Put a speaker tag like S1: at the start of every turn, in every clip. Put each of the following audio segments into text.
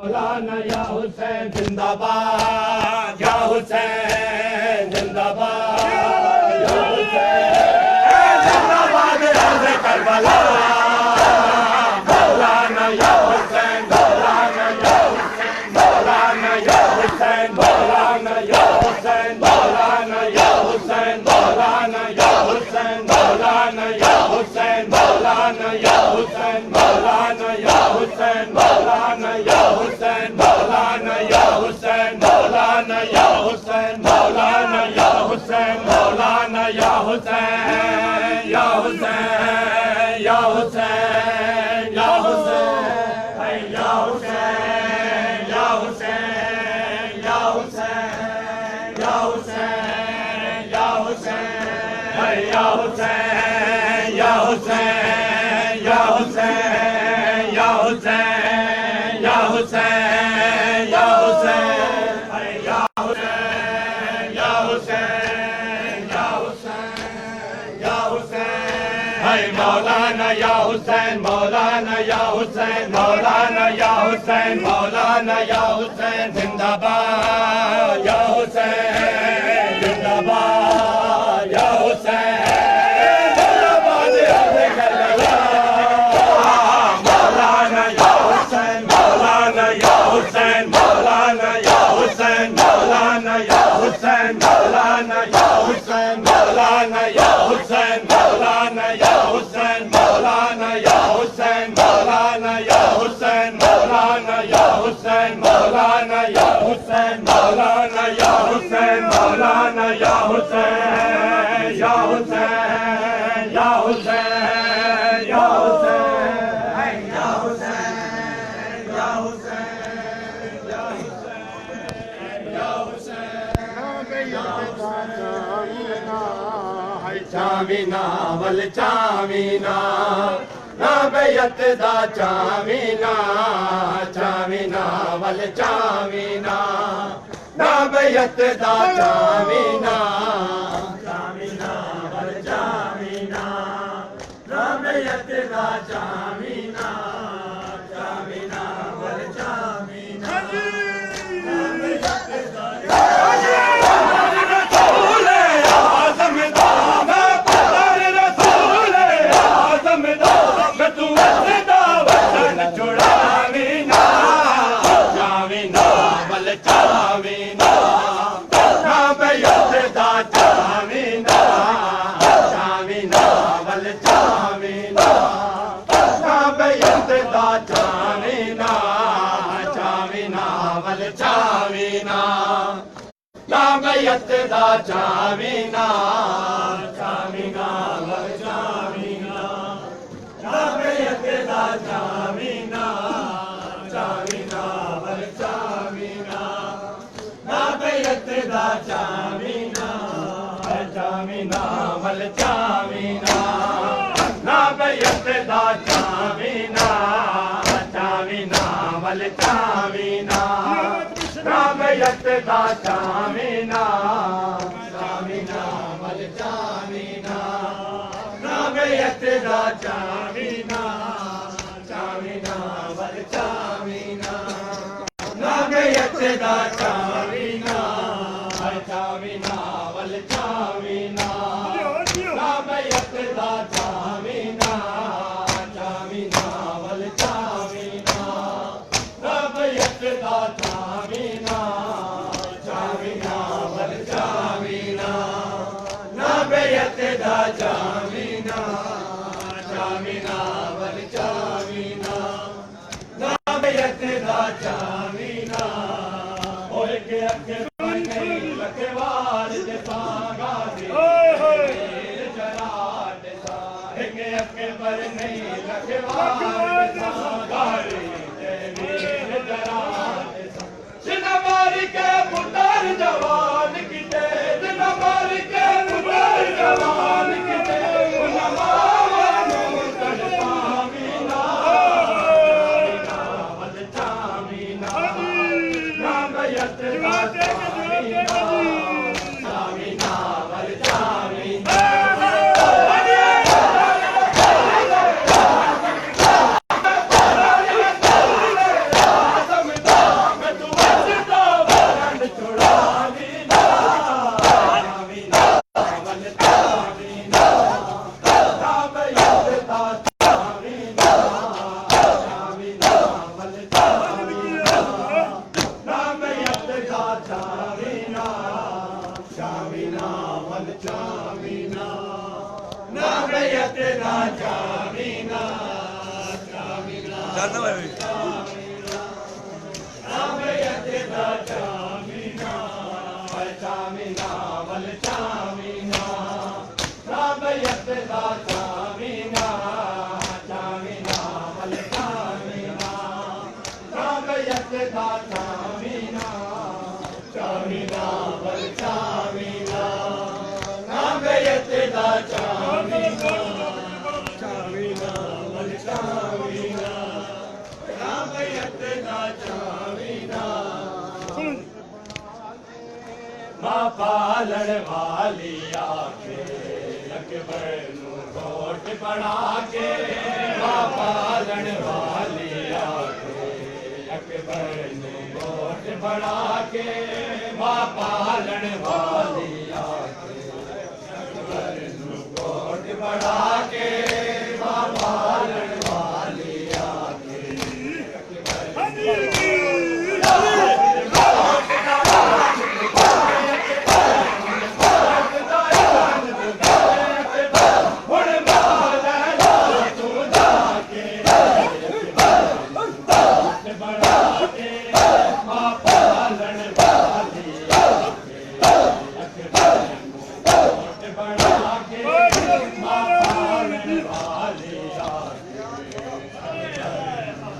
S1: मौलाना या हुसैन जिंदाबाद, या हुसैन जिंदाबाद, या हुसैन जिंदाबाद, रोज़े करबला। मौलाना या हुसैन, मौलाना या हुसैन, मौलाना या हुसैन, मौलाना या हुसैन, मौलाना या हुसैन, मौलाना या हुसैन, मौलाना या हुसैन, मौलाना या हुसैन, मौलाना या हुसैन, मौलाना या हुसैन, मौलाना या हुसैन, मौलाना या हुसैन, मौलाना या हुसैन, मौलाना या हुसैन, या हुसैन, या हुसैन, या हुसैन, या हुसैन, या हुसैन, या हुसैन, या हुसैन, या हुसैन, या हुसैन, या हुसैन, या हुसैन, या हुसैन, या हुसैन, या हुसैन, या हुसैन, या हुसैन, या हुसैन, या हुसैन, हाय मौलाना या हुसैन, मौलाना या हुसैन, मौलाना या हुसैन, मौलाना या हुसैन जिंदाबाद, या हुसैन जिंदाबाद, या हुसैन जिंदाबाद, रोज़े करबला। मौलाना या हुसैन, मौलाना या हुसैन, मौलाना या हुसैन, मौलाना या हुसैन, मौलाना या हुसैन, मौलाना या हुसैन, मौलाना या हुसैन, मौलाना या हुसैन, मौलाना या हुसैन, मौलाना या हुसैन, मौलाना या हुसैन, मौलाना या हुसैन, मौलाना या हुसैन, या हुसैन, या हुसैन, या हुसैन, या हुसैन, या हुसैन, या चामीना वल चामीना ना बैयत दा चामीना, चामीना वल चामीना ना बैयत दा चामीना, चामीना वल चामीना ना बैयत दा चामीना, चामीना वल चामीना ना बैयत दा चामीना ना बैयत दा चामीना, चामीना वल चामीना ना बैयत दा चामीना, चामीना वल चामीना ना बैयत दा चामीना, चामीना वल चामीना ना बैयत दा चामीना, चामीना वल चामीना ना बैयत दा चामीना, चामीना वल चामीना ना बैयत दा चामीना, चामीना वल चामीना ना बैयत दा चामीना, चामीना वल चामीना ना बैयत दा चामीना, चामीना वल चामीना ना बैयत दा चामीना, चामीना वल चामीना ना बैयत दा चामीना, चामीना वल चामीना ना बैयत दा चामीना, चामीना वल चामीना ना बैयत दा चामीना, चामीना वल चामीना ना बैयत दा चामीना, होए के अगे नहीं लखवार दे सागा दे जराट सा, के अगे पर नहीं लखवार दे सागा दे जराट सा, जिना मार के पुत्र जवान किते, जिना मार के पुत्र जवान किते, उना मावा नू तड़पावीना, वल चामीना ना बैयत दा चामीना, चामीना वल चामीना दा चामीना
S2: करना भाई
S1: रामयत दा चामीना वल चामीना रामयत दा चामीना वल चामीना रामयत दा चामीना वल चामीना रामयत दा चामीना वल चामीना रामयत दा चामीना मां पालण वाली आके अकबर नू कोट बना के मां पालण वाली आके अकबर नू कोट बना के मां पालण वाली आके अकबर नू कोट बना के मां पालण वाली आके मां पालण वाली आके अकबर नू कोट बना के मां पालण वाली आके अकबर नू कोट बना के मां पालण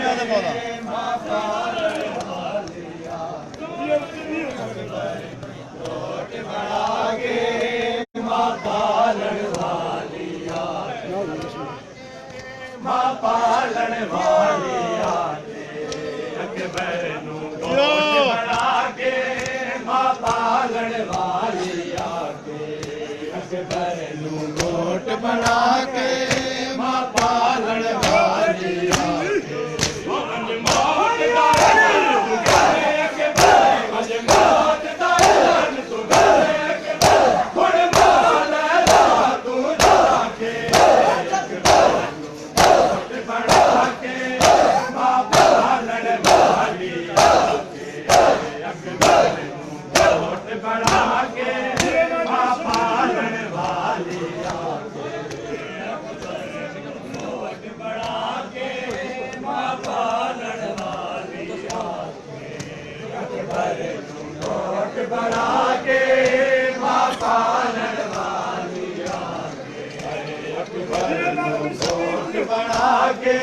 S1: वाली आके मौत दा तू करे अकबर मौत दा तू करे अकबर हुण माला तू जाके बना के मां पालण वाली आके अकबर नू कोट बना के मां पालण वाली आके कोट बना के मां पालण वाली आके अकबर नू कोट बना के मां पालण वाली आके अकबर नू कोट बना के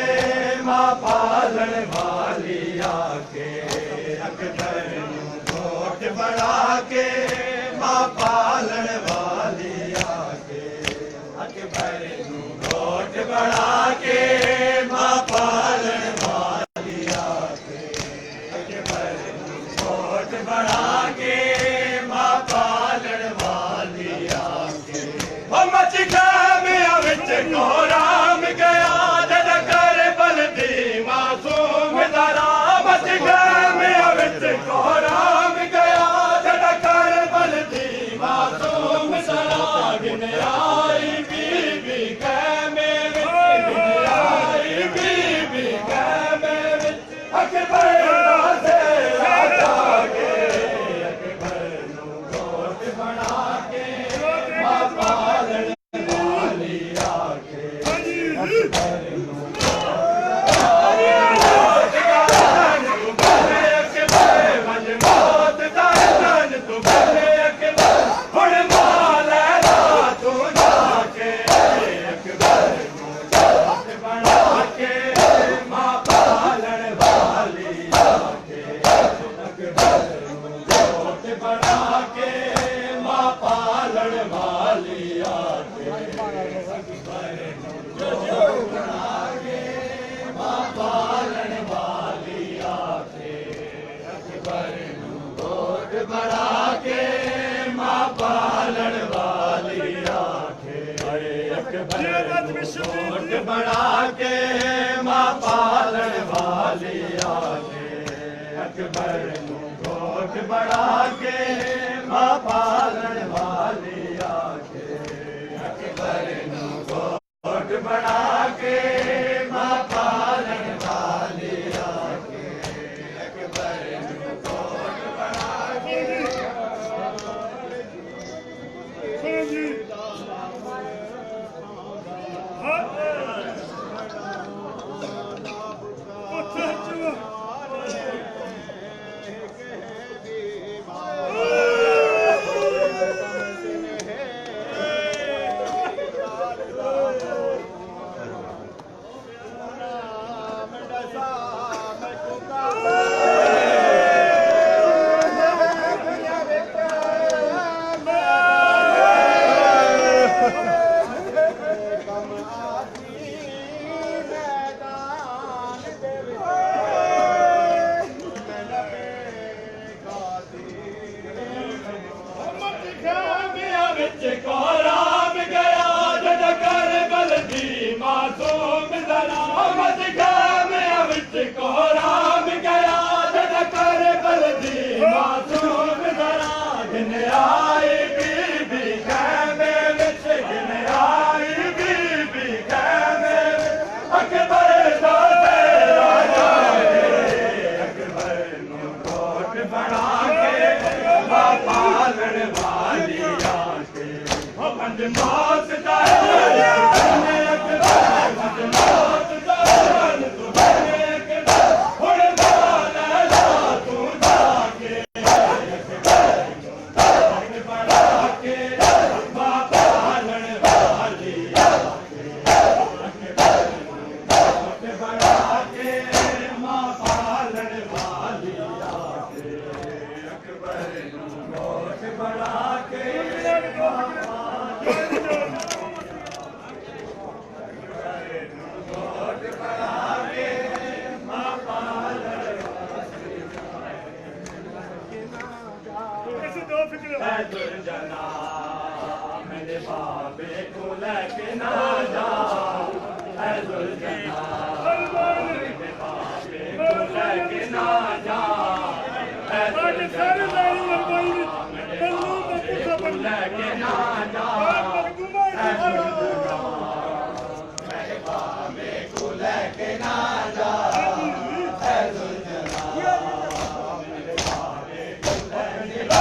S1: मां पालण वाली आके अकबर नू कोट बना के मां पालण वाली आके अकबर नू कोट बना के मां पालण वाली आके अकबर नू कोट बना के मां पालण वाली आके हम चिखा में विच कोराम गया जद कर बलदी मासूम दरा मच में विच कोराम गया जद कर बलदी मासूम दरा गिन आई बीबी कह में विच गिन आई बीबी कह में विच अकबर से राजा के अकबर नू कोट बना के मां पालण वाली आके अकबर नू मौत दा तू करे अकबर हुण माला तू जाके अकबर नू कोट बना के मां पालण वाली आके अकबर नू कोट बना के मां पालण वाली आके अकबर नू कोट बना के मां पालण वाली आके अकबर नू कोट बना के मां पालण वाली आके अकबर नू कोट बना के मां पालण वाली आके अकबर नू कोट बना के मां पालण वाली आके अकबर नू कोट बना के मां पालण वाली आके अकबर नू कोट बना के को राम गया जद कर बलदी मासूम जरा गिन आई बीबी खैमे विच गिन आई बीबी खैमे अकबर दा तेरा जाए अकबर नू कोट बना के पालन वाली आके पंज मौत दा दुर्जना मेरे बाबे को लेके ना जा है दुर्जना मेरे बाबे को लेके ना जा है दुर्जना मेरे बाबे को लेके ना जा है दुर्जना मेरे बाबे को लेके ना जा है दुर्जना मेरे बाबे को लेके ना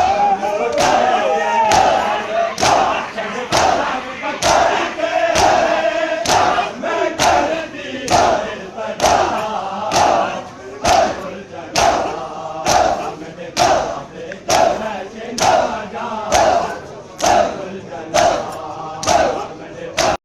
S1: जा